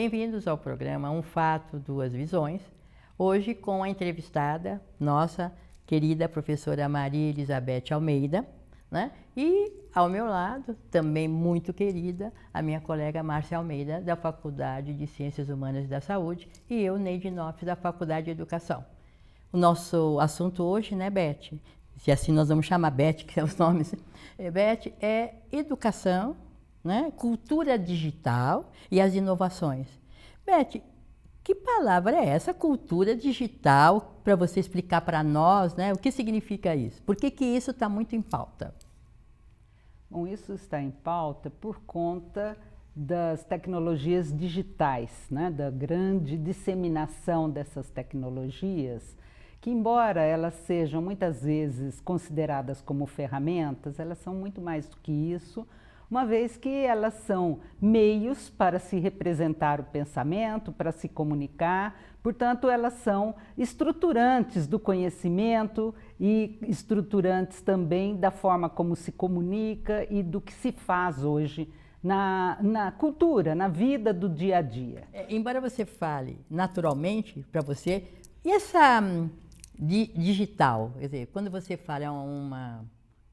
Bem-vindos ao programa Um Fato, Duas Visões. Hoje com a entrevistada, nossa querida professora Maria Elizabeth Almeida, né? E ao meu lado, também muito querida, a minha colega Márcia Almeida, da Faculdade de Ciências Humanas e da Saúde, e eu, Neide Nopes, da Faculdade de Educação. O nosso assunto hoje, né, Beth? Se assim nós vamos chamar Beth, que são os nomes. Beth, é educação, né, cultura digital e as inovações. Beth, que palavra é essa, cultura digital, para você explicar para nós, né, o que significa isso? Por que isso está muito em pauta? Bom, isso está em pauta por conta das tecnologias digitais, né, da grande disseminação dessas tecnologias, que embora elas sejam muitas vezes consideradas como ferramentas, elas são muito mais do que isso, uma vez que elas são meios para se representar o pensamento, para se comunicar, portanto, elas são estruturantes do conhecimento e estruturantes também da forma como se comunica e do que se faz hoje na cultura, na vida do dia a dia. Embora você fale naturalmente para você, e essa digital, quer dizer, quando você fala um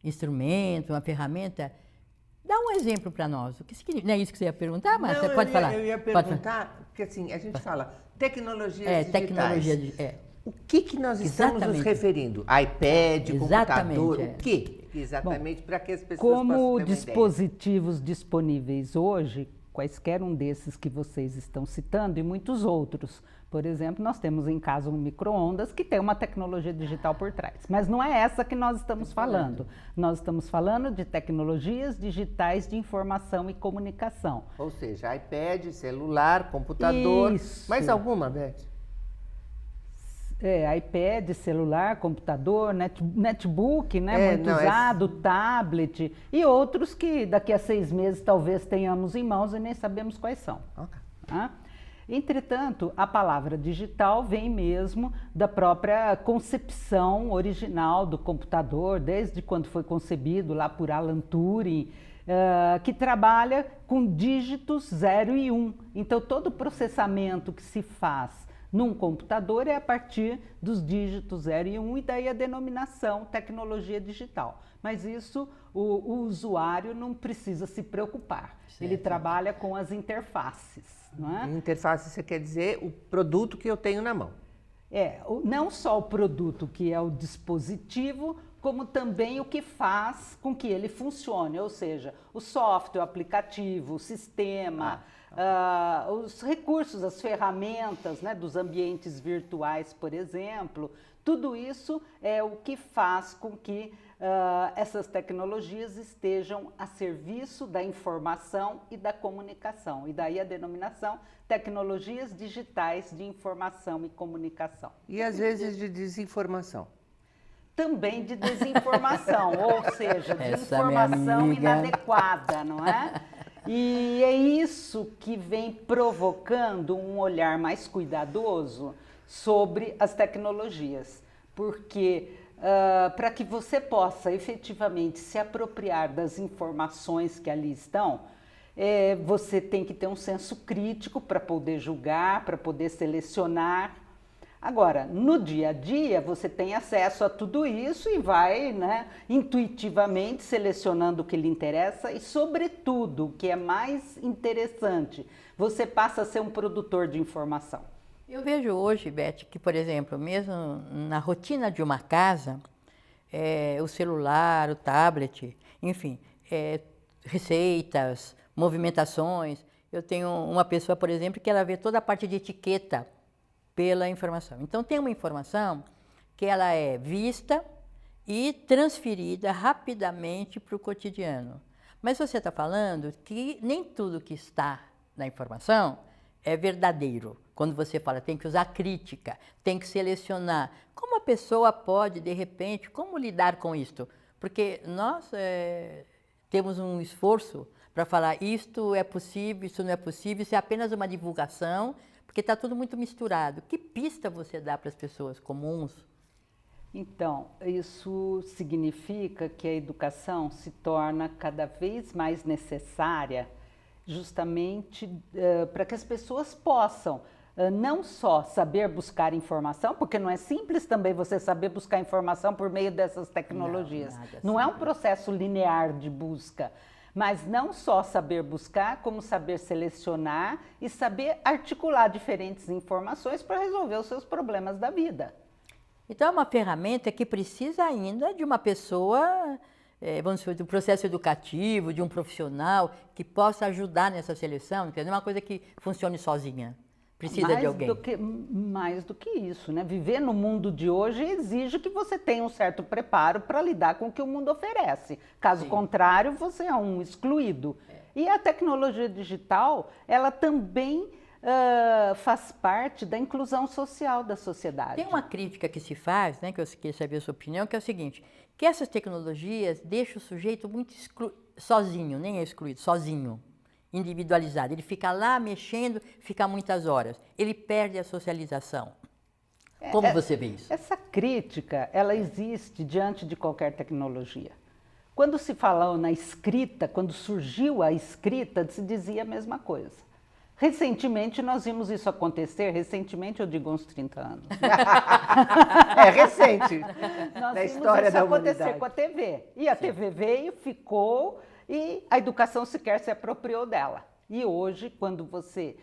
instrumento, uma ferramenta, dá um exemplo para nós. O que significa? Não é isso que você ia perguntar, Márcia? Pode falar. Eu ia perguntar, porque assim, a gente fala tecnologias digitais. Tecnologia. O que nós estamos nos referindo? iPad, computador, o quê? Exatamente, para que as pessoas possam ter como uma dispositivos disponíveis hoje, quaisquer um desses que vocês estão citando e muitos outros. Por exemplo, nós temos em casa um micro-ondas que tem uma tecnologia digital por trás. Mas não é essa que nós estamos falando. Nós estamos falando de tecnologias digitais de informação e comunicação. Ou seja, iPad, celular, computador. Isso. Mais alguma, Beth? iPad, celular, computador, netbook, né, muito usado, tablet e outros que daqui a 6 meses talvez tenhamos em mãos e nem sabemos quais são. Okay. Entretanto, a palavra digital vem mesmo da própria concepção original do computador, desde quando foi concebido lá por Alan Turing, que trabalha com dígitos 0 e 1. Então, todo o processamento que se faz num computador é a partir dos dígitos 0 e 1 e daí a denominação tecnologia digital. Mas isso o usuário não precisa se preocupar. Certo. Ele trabalha com as interfaces. Não é? Interface, você quer dizer o produto que eu tenho na mão. Não só o produto que é o dispositivo, como também o que faz com que ele funcione, ou seja, o software, o aplicativo, o sistema, os recursos, as ferramentas, né, dos ambientes virtuais, por exemplo, tudo isso é o que faz com que essas tecnologias estejam a serviço da informação e da comunicação. E daí a denominação tecnologias digitais de informação e comunicação. E às vezes de desinformação. Também de desinformação, ou seja, de informação inadequada, não é? E é isso que vem provocando um olhar mais cuidadoso sobre as tecnologias, porque para que você possa efetivamente se apropriar das informações que ali estão, você tem que ter um senso crítico para poder julgar, para poder selecionar. Agora, no dia a dia, você tem acesso a tudo isso e vai, né, intuitivamente selecionando o que lhe interessa e, sobretudo, o que é mais interessante, você passa a ser um produtor de informação. Eu vejo hoje, Beth, que, por exemplo, mesmo na rotina de uma casa, o celular, o tablet, enfim, receitas, movimentações. Eu tenho uma pessoa, por exemplo, que ela vê toda a parte de etiqueta pela informação. Então, tem uma informação que ela é vista e transferida rapidamente para o cotidiano. Mas você está falando que nem tudo que está na informação é verdadeiro. Quando você fala, tem que usar crítica, tem que selecionar. Como a pessoa pode, de repente, como lidar com isto? Porque nós temos um esforço para falar isto é possível, isso não é possível, isso é apenas uma divulgação, porque está tudo muito misturado. Que pista você dá para as pessoas comuns? Então, isso significa que a educação se torna cada vez mais necessária justamente para que as pessoas possam não só saber buscar informação, porque não é simples também você saber buscar informação por meio dessas tecnologias. Não é um processo linear de busca, mas não só saber buscar, como saber selecionar e saber articular diferentes informações para resolver os seus problemas da vida. Então é uma ferramenta que precisa ainda de uma pessoa, vamos dizer, do processo educativo, de um profissional que possa ajudar nessa seleção, entendeu? Uma coisa que funcione sozinha. Precisa de alguém. Mais do que isso, né? Viver no mundo de hoje exige que você tenha um certo preparo para lidar com o que o mundo oferece. Caso contrário, você é um excluído. E a tecnologia digital, ela também faz parte da inclusão social da sociedade. Tem uma crítica que se faz, né, que eu queria saber a sua opinião, que é o seguinte, que essas tecnologias deixam o sujeito muito sozinho, nem é excluído, sozinho. Individualizado, ele fica lá mexendo, fica muitas horas, ele perde a socialização. Como você vê isso? Essa crítica, ela existe diante de qualquer tecnologia. Quando se falou na escrita, quando surgiu a escrita, se dizia a mesma coisa. Recentemente nós vimos isso acontecer, recentemente eu digo uns 30 anos. É recente, nós na história da humanidade. Nós vimos isso acontecer com a TV, e a TV veio, ficou... E a educação sequer se apropriou dela. E hoje, quando você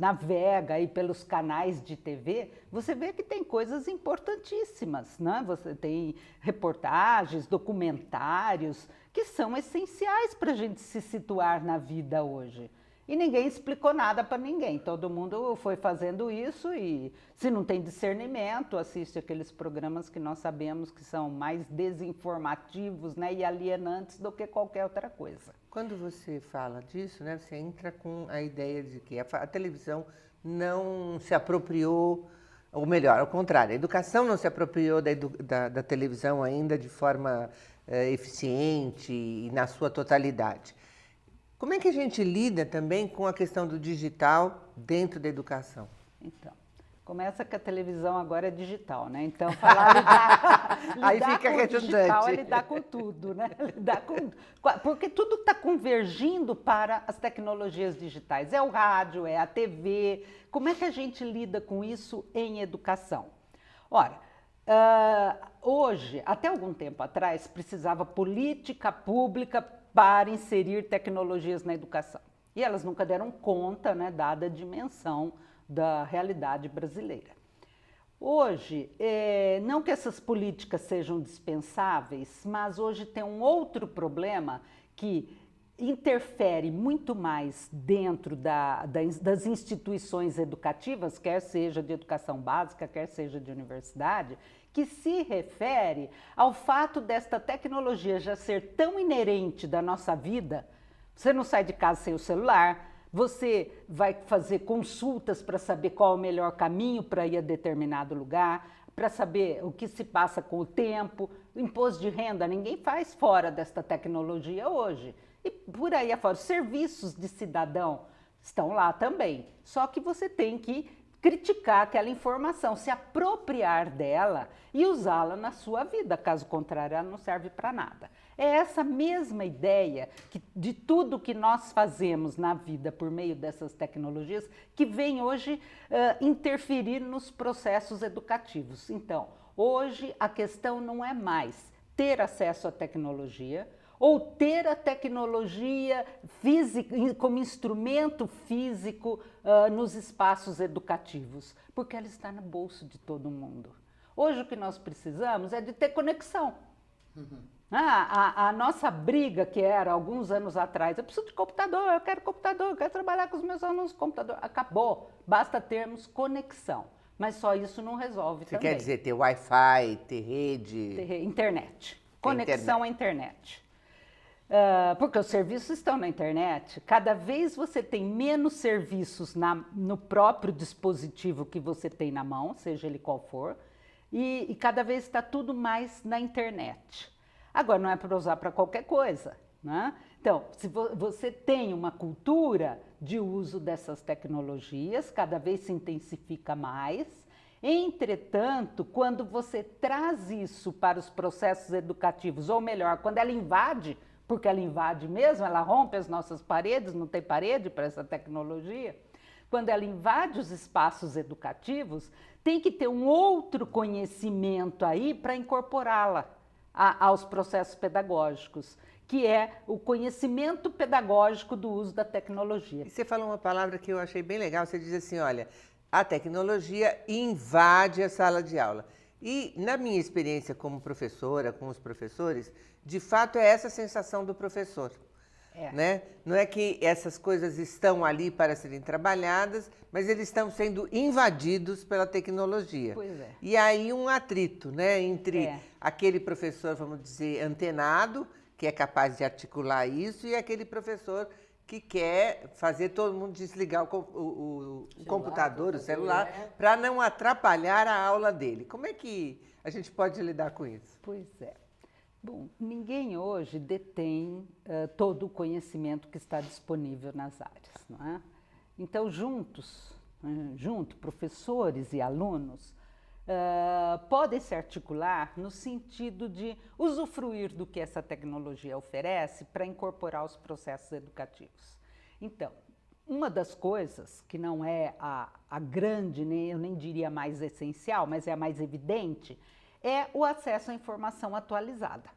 navega aí pelos canais de TV, você vê que tem coisas importantíssimas, né? Você tem reportagens, documentários, que são essenciais para a gente se situar na vida hoje. E ninguém explicou nada para ninguém, todo mundo foi fazendo isso e se não tem discernimento, assiste aqueles programas que nós sabemos que são mais desinformativos, né, e alienantes do que qualquer outra coisa. Quando você fala disso, né, você entra com a ideia de que a televisão não se apropriou, ou melhor, ao contrário, a educação não se apropriou da televisão ainda de forma eficiente e na sua totalidade. Como é que a gente lida também com a questão do digital dentro da educação? Então, começa que a televisão agora é digital, né? Então, lidar aí fica com redundante. Digital é lidar com tudo, né? Porque tudo está convergindo para as tecnologias digitais. É o rádio, é a TV. Como é que a gente lida com isso em educação? Ora, hoje, até algum tempo atrás, precisava política pública para inserir tecnologias na educação. E elas nunca deram conta, né, dada a dimensão da realidade brasileira. Hoje, não que essas políticas sejam dispensáveis, mas hoje tem um outro problema que interfere muito mais dentro das instituições educativas, quer seja de educação básica, quer seja de universidade, que se refere ao fato desta tecnologia já ser tão inerente da nossa vida. Você não sai de casa sem o celular, você vai fazer consultas para saber qual é o melhor caminho para ir a determinado lugar, para saber o que se passa com o tempo, o imposto de renda, ninguém faz fora desta tecnologia hoje. E por aí afora, os serviços de cidadão estão lá também, só que você tem que criticar aquela informação, se apropriar dela e usá-la na sua vida, caso contrário ela não serve para nada. É essa mesma ideia de tudo que nós fazemos na vida por meio dessas tecnologias que vem hoje interferir nos processos educativos. Então, hoje a questão não é mais ter acesso à tecnologia, ou ter a tecnologia física como instrumento físico nos espaços educativos, porque ela está no bolso de todo mundo. Hoje o que nós precisamos é de ter conexão. A nossa briga que era alguns anos atrás, eu preciso de computador, eu quero trabalhar com os meus alunos com computador, acabou, basta termos conexão. Mas só isso não resolve também. Você quer dizer ter Wi-Fi, ter rede? Ter internet, conexão à internet. Porque os serviços estão na internet, cada vez você tem menos serviços no próprio dispositivo que você tem na mão, seja ele qual for, e cada vez está tudo mais na internet. Agora, não é para usar para qualquer coisa, né? Então, se você tem uma cultura de uso dessas tecnologias, cada vez se intensifica mais. Entretanto, quando você traz isso para os processos educativos, ou melhor, quando ela invade porque ela invade mesmo, ela rompe as nossas paredes, não tem parede para essa tecnologia. Quando ela invade os espaços educativos, tem que ter um outro conhecimento aí para incorporá-la aos processos pedagógicos, que é o conhecimento pedagógico do uso da tecnologia. E você falou uma palavra que eu achei bem legal, você diz assim, olha, a tecnologia invade a sala de aula. E na minha experiência como professora, com os professores, de fato é essa a sensação do professor. Né? Não é que essas coisas estão ali para serem trabalhadas, mas eles estão sendo invadidos pela tecnologia. Pois é. E aí um atrito, né, entre aquele professor, vamos dizer, antenado, que é capaz de articular isso, e aquele professor que quer fazer todo mundo desligar o computador, o celular, para não atrapalhar a aula dele. Como é que a gente pode lidar com isso? Pois é. Bom, ninguém hoje detém todo o conhecimento que está disponível nas áreas, não é? Então, junto, professores e alunos podem se articular no sentido de usufruir do que essa tecnologia oferece para incorporar os processos educativos. Então, uma das coisas que não é a grande, eu nem diria mais essencial, mas é a mais evidente, é o acesso à informação atualizada.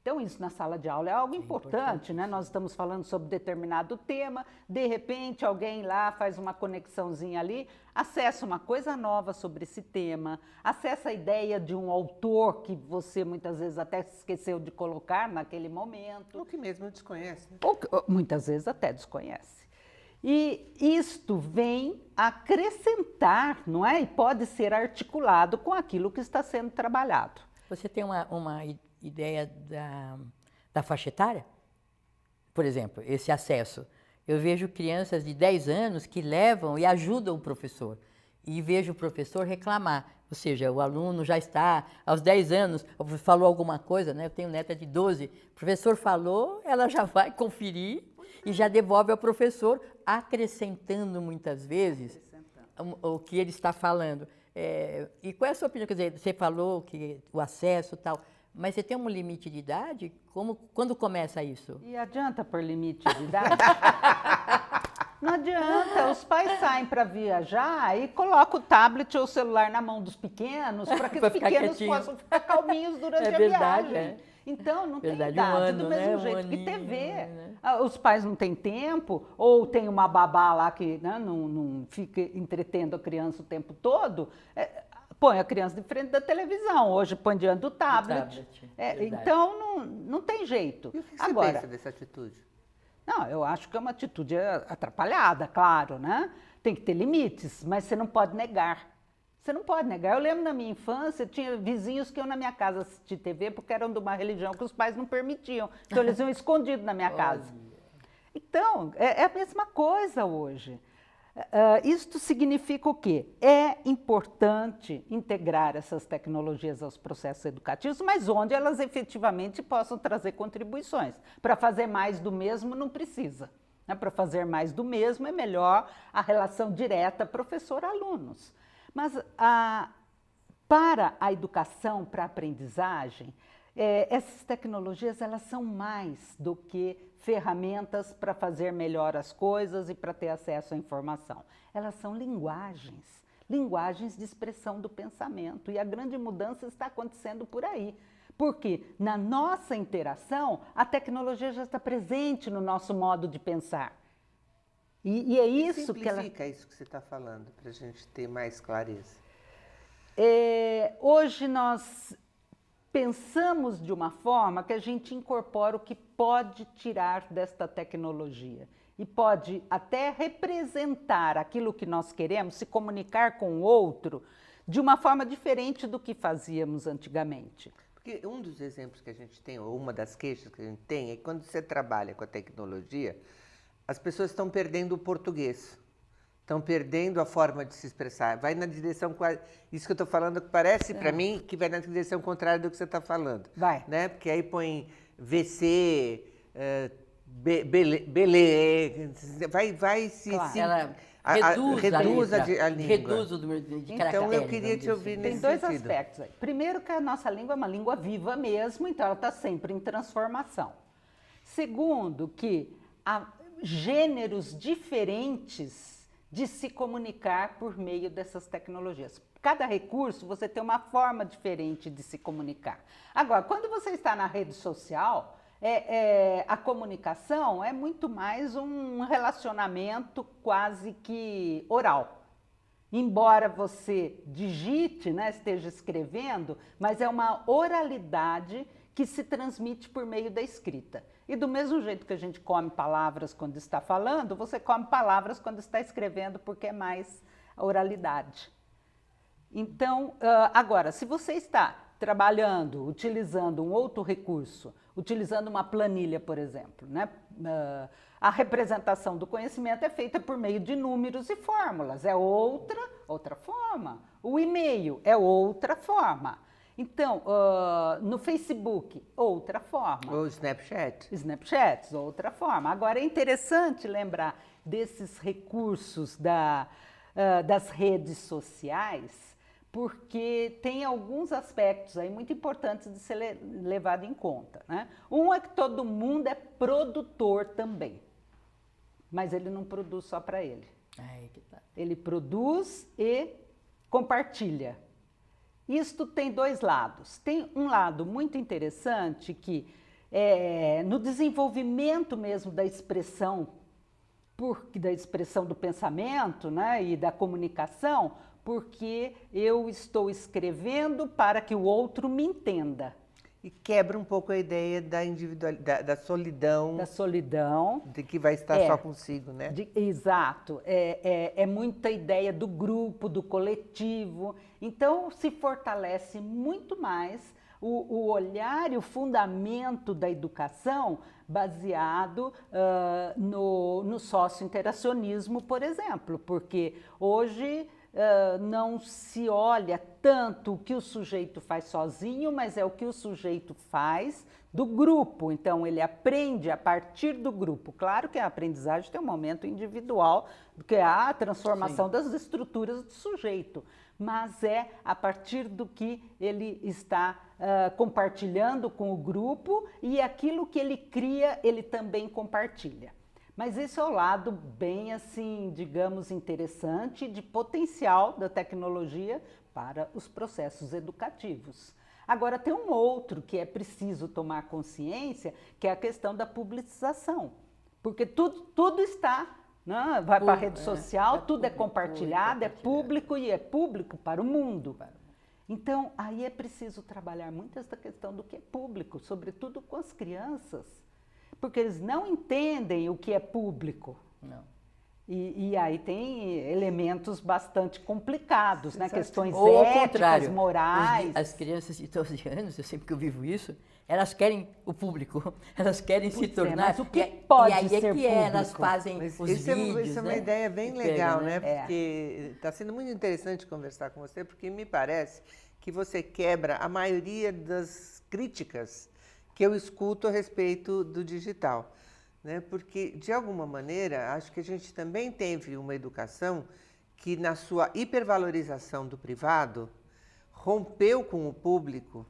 Então, isso na sala de aula é algo importante, né? Nós estamos falando sobre determinado tema, de repente alguém lá faz uma conexãozinha ali, acessa uma coisa nova sobre esse tema, acessa a ideia de um autor que você muitas vezes até esqueceu de colocar naquele momento. Ou que mesmo desconhece. Né? Ou muitas vezes até desconhece. E isto vem acrescentar, não é? E pode ser articulado com aquilo que está sendo trabalhado. Você tem uma ideia da faixa etária? Por exemplo, esse acesso. Eu vejo crianças de 10 anos que levam e ajudam o professor. E vejo o professor reclamar. Ou seja, o aluno já está aos 10 anos, falou alguma coisa, né? Eu tenho neta de 12. O professor falou, ela já vai conferir e já devolve ao professor, acrescentando muitas vezes o que ele está falando. E qual é a sua opinião? Quer dizer, você falou que o acesso e tal, mas você tem um limite de idade? Quando começa isso? E adianta por limite de idade? Não adianta, os pais saem para viajar e colocam o tablet ou o celular na mão dos pequenos para que os pequenos possam ficar calminhos durante a viagem. Então, não tem idade, do mesmo jeito que TV. Né? Os pais não têm tempo, ou tem uma babá lá que não fica entretendo a criança o tempo todo, põe a criança de frente da televisão, hoje põe diante do tablet. Então, não tem jeito. E o que você pensa dessa atitude? Não, eu acho que é uma atitude atrapalhada, claro, né? Tem que ter limites, mas você não pode negar. Você não pode negar. Eu lembro na minha infância, tinha vizinhos que iam na minha casa assistir TV porque eram de uma religião que os pais não permitiam. Então, eles iam escondidos na minha casa. Então, é a mesma coisa hoje. Isto significa o quê? É importante integrar essas tecnologias aos processos educativos, mas onde elas efetivamente possam trazer contribuições. Para fazer mais do mesmo, não precisa. Para fazer mais do mesmo, é melhor a relação direta professor-alunos. Mas para a educação, para a aprendizagem, essas tecnologias elas são mais do que ferramentas para fazer melhor as coisas e para ter acesso à informação. Elas são linguagens de expressão do pensamento. E a grande mudança está acontecendo por aí. Porque na nossa interação, a tecnologia já está presente no nosso modo de pensar. E é isso que ela... Simplifica isso que você está falando, para a gente ter mais clareza. Hoje nós pensamos de uma forma que a gente incorpora o que pode tirar desta tecnologia e pode até representar aquilo que nós queremos, se comunicar com o outro de uma forma diferente do que fazíamos antigamente. Porque um dos exemplos que a gente tem, ou uma das queixas que a gente tem, é que quando você trabalha com a tecnologia, as pessoas estão perdendo o português, estão perdendo a forma de se expressar. Vai na direção, isso que eu estou falando, parece para mim que vai na direção contrária do que você está falando. Vai. Né? Porque aí põe VC, belê, vai se... Claro. Reduz a língua. Reduz o número de caracteres. Então, eu queria te ouvir nesse sentido. Tem dois sentido. aspectos aí. Primeiro que a nossa língua é uma língua viva mesmo, então ela está sempre em transformação. Segundo, que há gêneros diferentes de se comunicar por meio dessas tecnologias. Cada recurso, você tem uma forma diferente de se comunicar. Agora, quando você está na rede social, a comunicação é muito mais um relacionamento quase que oral. Embora você digite, né, esteja escrevendo, mas é uma oralidade que se transmite por meio da escrita. E do mesmo jeito que a gente come palavras quando está falando, você come palavras quando está escrevendo, porque é mais oralidade. Então, agora, se você está trabalhando, utilizando um outro recurso, utilizando uma planilha, por exemplo, né? A representação do conhecimento é feita por meio de números e fórmulas, é outra forma. O e-mail é outra forma. Então, no Facebook, outra forma. O Snapchat. Snapchats, outra forma. Agora, é interessante lembrar desses recursos das redes sociais, porque tem alguns aspectos aí muito importantes de ser levado em conta, né? Um é que todo mundo é produtor também, mas ele não produz só para ele. Ele produz e compartilha. Isto tem dois lados. Tem um lado muito interessante que no desenvolvimento mesmo da expressão do pensamento, né, e da comunicação, porque eu estou escrevendo para que o outro me entenda. E quebra um pouco a ideia da individualidade, da solidão. Da solidão. De que vai estar só consigo, né? Exato. É muita ideia do grupo, do coletivo. Então, se fortalece muito mais o olhar e o fundamento da educação baseado no sócio-interacionismo, por exemplo. Porque hoje não se olha tanto o que o sujeito faz sozinho, mas é o que o sujeito faz do grupo. Então, ele aprende a partir do grupo. Claro que a aprendizagem tem um momento individual, que é a transformação das estruturas do sujeito, mas é a partir do que ele está compartilhando com o grupo, e aquilo que ele cria, ele também compartilha. Mas esse é o lado bem, assim, digamos, interessante, de potencial da tecnologia para os processos educativos. Agora, tem um outro que é preciso tomar consciência, que é a questão da publicização. Porque tudo está, né, vai para a rede social, tudo é compartilhado, é público e é público para o mundo. Então, aí é preciso trabalhar muito essa questão do que é público, sobretudo com as crianças. Porque eles não entendem o que é público. Não. E aí tem elementos bastante complicados, né? Questões ou ao éticas, contrário, morais. As crianças de 12 anos, eu sempre que eu vivo isso, elas querem o público, elas querem se tornar. Mas o que pode e aí ser é que público? Elas fazem os vídeos, isso é uma né? ideia bem legal, pega, né? Porque está sendo muito interessante conversar com você, porque me parece que você quebra a maioria das críticas que eu escuto a respeito do digital, né? Porque, de alguma maneira, acho que a gente também teve uma educação que, na sua hipervalorização do privado, rompeu com o público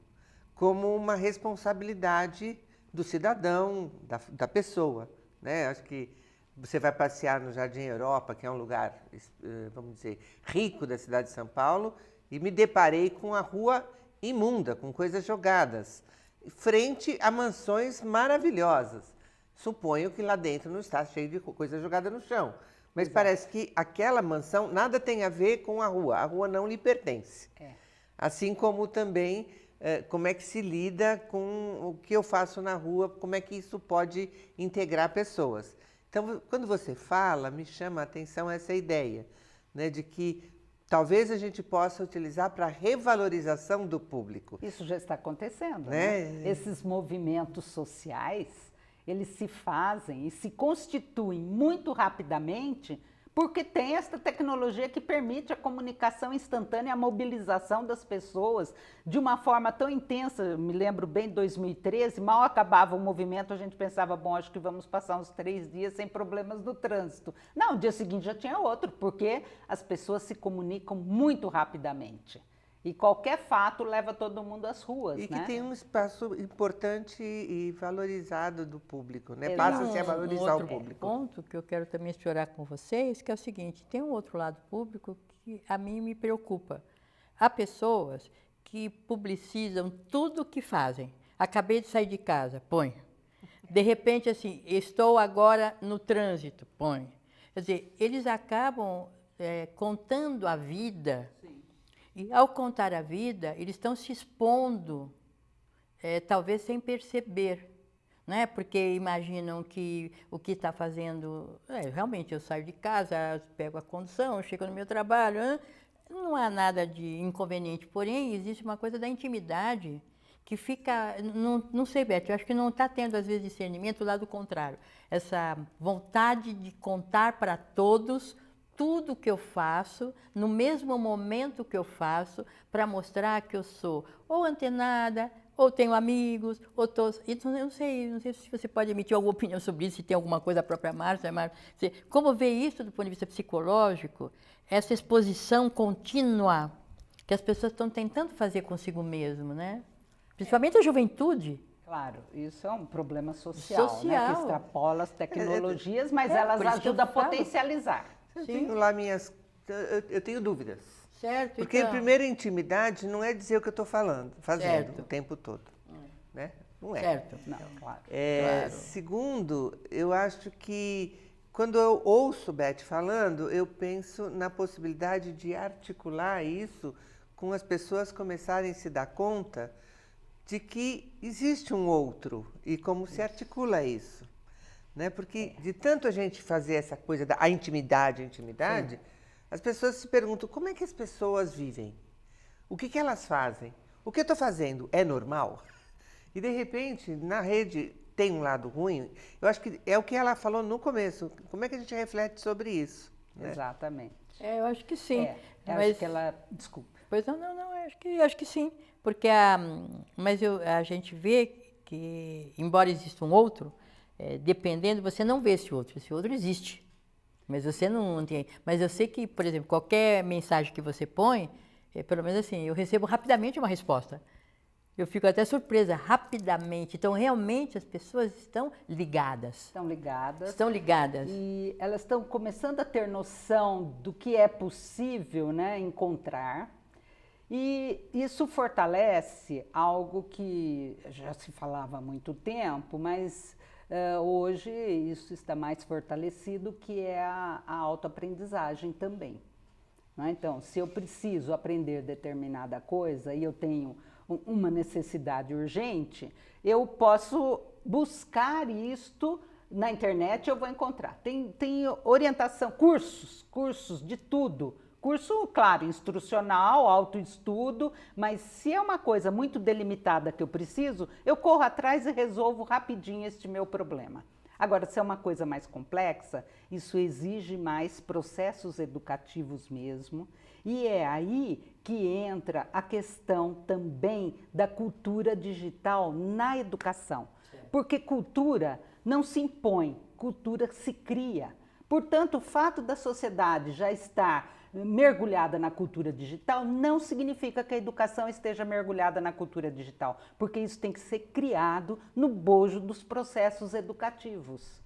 como uma responsabilidade do cidadão, da pessoa, né? Acho que você vai passear no Jardim Europa, que é um lugar, vamos dizer, rico da cidade de São Paulo, e me deparei com a rua imunda, com coisas jogadas, frente a mansões maravilhosas. Suponho que lá dentro não está cheio de coisa jogada no chão. Mas parece que aquela mansão nada tem a ver com a rua não lhe pertence. Assim como também como é que se lida com o que eu faço na rua, como é que isso pode integrar pessoas. Então, quando você fala, me chama a atenção essa ideia, né, de que talvez a gente possa utilizar para a revalorização do público. Isso já está acontecendo, né? Esses movimentos sociais, eles se fazem e se constituem muito rapidamente porque tem esta tecnologia que permite a comunicação instantânea, a mobilização das pessoas de uma forma tão intensa. Eu me lembro bem de 2013, mal acabava o movimento, a gente pensava, bom, acho que vamos passar uns 3 dias sem problemas no trânsito. Não, o dia seguinte já tinha outro, porque as pessoas se comunicam muito rapidamente. E qualquer fato leva todo mundo às ruas, E né? que tem um espaço importante e valorizado do público, né? Exato. Passa-se a valorizar o público. Ponto que eu quero também explorar com vocês, que é o seguinte, tem um outro lado público que a mim me preocupa. Há pessoas que publicizam tudo o que fazem. Acabei de sair de casa, põe. De repente, assim, estou agora no trânsito, põe. Quer dizer, eles acabam contando a vida. Sim. E ao contar a vida, eles estão se expondo, talvez sem perceber, né? Porque imaginam que o que está fazendo... realmente, eu saio de casa, pego a condução, chego no meu trabalho, não há nada de inconveniente. Porém, existe uma coisa da intimidade que fica... Não sei, Beth, eu acho que não está tendo, às vezes, discernimento do lado contrário. Essa vontade de contar para todos tudo que eu faço, no mesmo momento que eu faço, para mostrar que eu sou ou antenada, ou tenho amigos, ou tô... Então, eu não sei se você pode emitir alguma opinião sobre isso, se tem alguma coisa, a própria Márcia, como vê isso do ponto de vista psicológico, essa exposição contínua que as pessoas estão tentando fazer consigo mesmo, né? Principalmente a juventude. Claro, isso é um problema social. Né? Que extrapola as tecnologias, mas elas ajudam a potencializar. Eu tenho dúvidas. Certo, porque a primeira intimidade não é dizer o que eu estou fazendo o tempo todo. Né? Não é. Certo. Não, claro. Claro. Segundo, eu acho que quando eu ouço Beth falando, eu penso na possibilidade de articular isso com as pessoas começarem a se dar conta de que existe um outro e como se articula isso. Né? Porque de tanto a gente fazer essa coisa da intimidade, sim, as pessoas se perguntam como é que as pessoas vivem? O que elas fazem? O que eu estou fazendo é normal? E de repente, na rede tem um lado ruim. Eu acho que é o que ela falou no começo. Como é que a gente reflete sobre isso? Né? Exatamente. Eu acho que sim. Mas acho que ela... Desculpa. Pois não, acho que sim. Porque a gente vê que, embora exista um outro, dependendo, você não vê esse outro existe. Mas você não tem. Mas eu sei que, por exemplo, qualquer mensagem que você põe, pelo menos assim, eu recebo rapidamente uma resposta. Eu fico até surpresa, rapidamente. Então, realmente, as pessoas estão ligadas. Estão ligadas. E elas estão começando a ter noção do que é possível, né, encontrar. E isso fortalece algo que já se falava há muito tempo, mas hoje isso está mais fortalecido, que é a autoaprendizagem também. Não é? Então, se eu preciso aprender determinada coisa e eu tenho uma necessidade urgente, eu posso buscar isto na internet, eu vou encontrar. Tem orientação, cursos de tudo. Curso, claro, instrucional, autoestudo, mas se é uma coisa muito delimitada que eu preciso, eu corro atrás e resolvo rapidinho este meu problema. Agora, se é uma coisa mais complexa, isso exige mais processos educativos mesmo, e é aí que entra a questão também da cultura digital na educação. Porque cultura não se impõe, cultura se cria. Portanto, o fato da sociedade já estar mergulhada na cultura digital não significa que a educação esteja mergulhada na cultura digital, porque isso tem que ser criado no bojo dos processos educativos.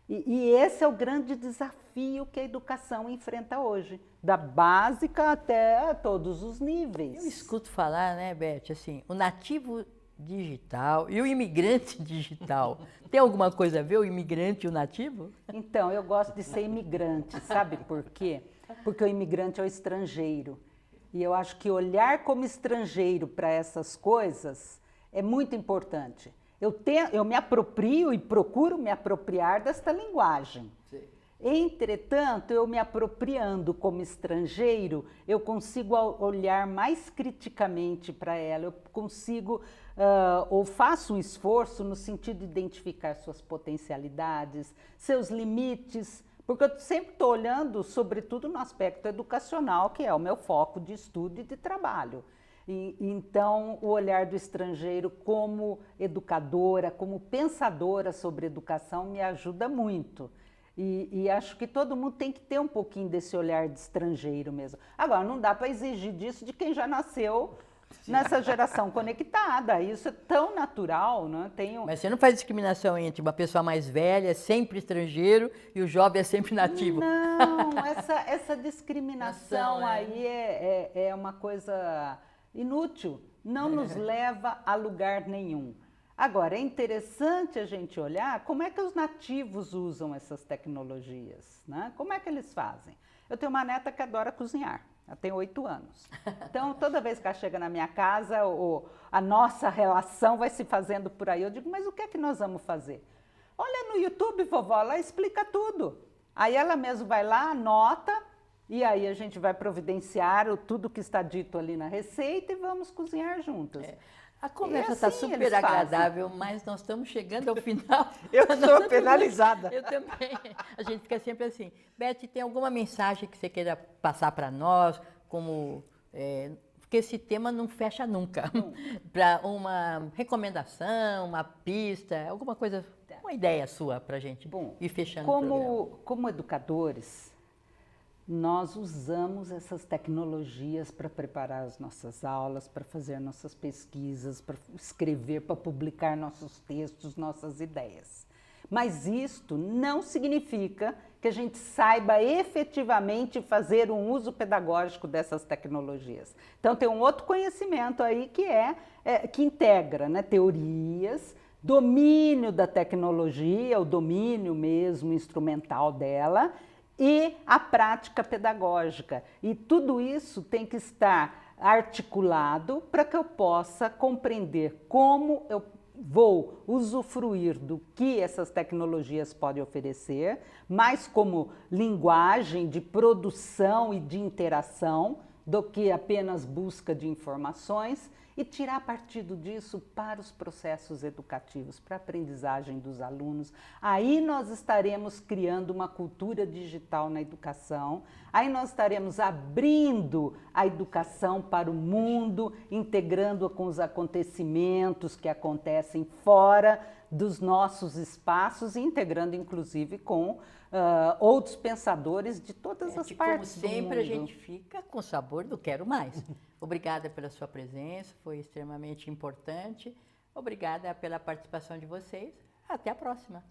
E esse é o grande desafio que a educação enfrenta hoje, da básica até todos os níveis. Eu escuto falar, né, Beth, assim, o nativo digital e o imigrante digital. Tem alguma coisa a ver o imigrante e o nativo? Então, eu gosto de ser imigrante, sabe por quê? Porque o imigrante é o estrangeiro. E eu acho que olhar como estrangeiro para essas coisas é muito importante. Eu me aproprio e procuro me apropriar desta linguagem. Sim. Entretanto, eu me apropriando como estrangeiro, eu consigo olhar mais criticamente para ela, eu consigo, ou faço um esforço no sentido de identificar suas potencialidades, seus limites, porque eu sempre estou olhando, sobretudo, no aspecto educacional, que é o meu foco de estudo e de trabalho. Então, o olhar do estrangeiro como educadora, como pensadora sobre educação, me ajuda muito. E acho que todo mundo tem que ter um pouquinho desse olhar de estrangeiro mesmo. Agora, não dá para exigir disso de quem já nasceu nessa geração conectada. Isso é tão natural, né? Mas você não faz discriminação entre uma pessoa mais velha, é sempre estrangeiro, e o jovem é sempre nativo. Não, essa discriminação aí é uma coisa inútil, não nos leva a lugar nenhum. Agora, é interessante a gente olhar como é que os nativos usam essas tecnologias, né? Como é que eles fazem? Eu tenho uma neta que adora cozinhar, ela tem 8 anos. Então, toda vez que ela chega na minha casa, a nossa relação vai se fazendo por aí. Eu digo, mas o que é que nós vamos fazer? Olha no YouTube, vovó, ela explica tudo. Aí ela mesmo vai lá, anota, e aí a gente vai providenciar tudo que está dito ali na receita e vamos cozinhar juntas. A conversa está super agradável, mas nós estamos chegando ao final. Eu estou penalizada. Eu também. A gente fica sempre assim. Beth, tem alguma mensagem que você queira passar para nós? Porque esse tema não fecha nunca. Para uma recomendação, uma pista, alguma coisa, uma ideia sua para a gente ir fechando o programa. Como educadores, nós usamos essas tecnologias para preparar as nossas aulas, para fazer nossas pesquisas, para escrever, para publicar nossos textos, nossas ideias. Mas isto não significa que a gente saiba efetivamente fazer um uso pedagógico dessas tecnologias. Então tem um outro conhecimento aí que integra, né, teorias, domínio da tecnologia, o domínio mesmo instrumental dela, e a prática pedagógica. E tudo isso tem que estar articulado para que eu possa compreender como eu vou usufruir do que essas tecnologias podem oferecer, mais como linguagem de produção e de interação do que apenas busca de informações, e tirar partido disso para os processos educativos, para a aprendizagem dos alunos. Aí nós estaremos criando uma cultura digital na educação, aí nós estaremos abrindo a educação para o mundo, integrando-a com os acontecimentos que acontecem fora dos nossos espaços e integrando inclusive com outros pensadores de todas as partes do mundo. Como sempre, a gente fica com o sabor do quero mais. Obrigada pela sua presença, foi extremamente importante. Obrigada pela participação de vocês. Até a próxima.